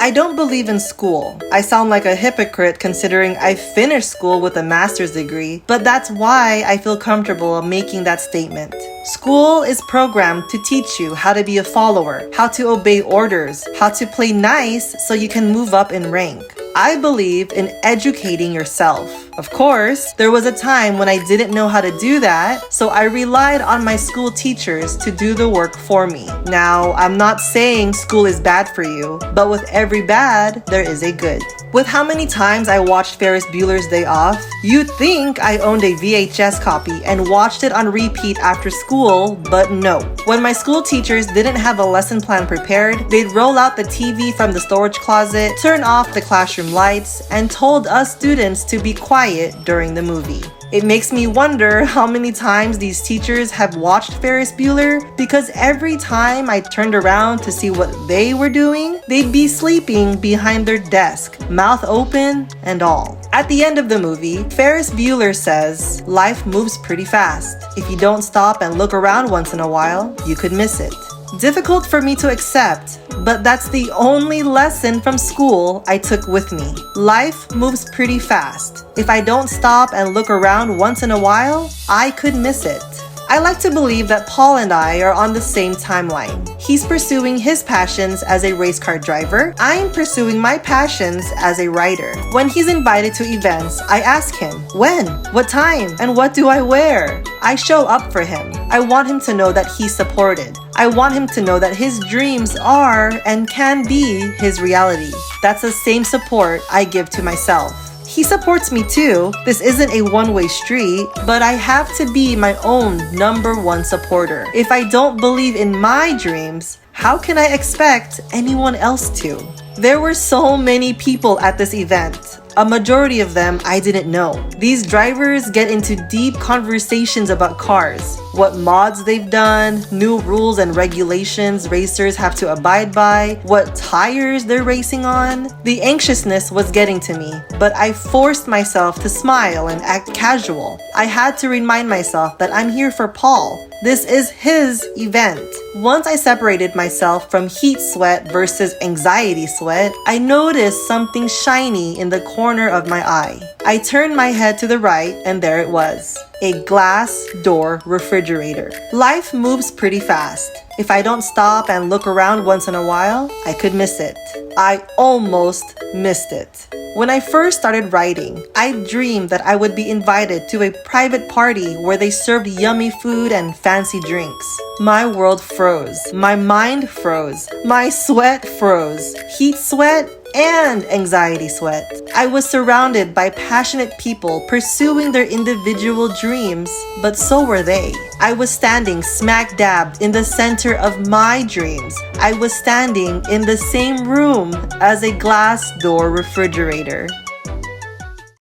I don't believe in school. I sound like a hypocrite considering I finished school with a master's degree, but that's why I feel comfortable making that statement. School is programmed to teach you how to be a follower, how to obey orders, how to play nice so you can move up in rank. I believe in educating yourself. Of course, there was a time when I didn't know how to do that, so I relied on my school teachers to do the work for me. Now, I'm not saying school is bad for you, but with every bad, there is a good. With how many times I watched Ferris Bueller's Day Off, you'd think I owned a VHS copy and watched it on repeat after school, but no. When my school teachers didn't have a lesson plan prepared, they'd roll out the TV from the storage closet, turn off the classroom lights, and told us students to be quiet during the movie. It makes me wonder how many times these teachers have watched Ferris Bueller, because every time I turned around to see what they were doing, they'd be sleeping behind their desk, mouth open and all. At the end of the movie, Ferris Bueller says, "Life moves pretty fast. If you don't stop and look around once in a while, you could miss it." Difficult for me to accept, but that's the only lesson from school I took with me. Life moves pretty fast. If I don't stop and look around once in a while, I could miss it. I like to believe that Paul and I are on the same timeline. He's pursuing his passions as a race car driver. I'm pursuing my passions as a writer. When he's invited to events, I ask him, when, what time, and what do I wear? I show up for him. I want him to know that he's supported. I want him to know that his dreams are and can be his reality. That's the same support I give to myself. He supports me too. This isn't a one-way street, but I have to be my own #1 supporter. If I don't believe in my dreams, how can I expect anyone else to? There were so many people at this event. A majority of them I didn't know. These drivers get into deep conversations about cars, what mods they've done, new rules and regulations racers have to abide by, what tires they're racing on. The anxiousness was getting to me, but I forced myself to smile and act casual. I had to remind myself that I'm here for Paul. This is his event. Once I separated myself from heat sweat versus anxiety sweat, I noticed something shiny in the corner of my eye. I turned my head to the right and there it was. A glass door refrigerator. Life moves pretty fast. If I don't stop and look around once in a while, I could miss it. I almost missed it. When I first started writing, I dreamed that I would be invited to a private party where they served yummy food and fancy drinks. My world froze. My mind froze. My sweat froze. Heat sweat and anxiety sweat. I was surrounded by passionate people pursuing their individual dreams, but so were they. I was standing smack dab in the center of my dreams. I was standing in the same room as a glass door refrigerator.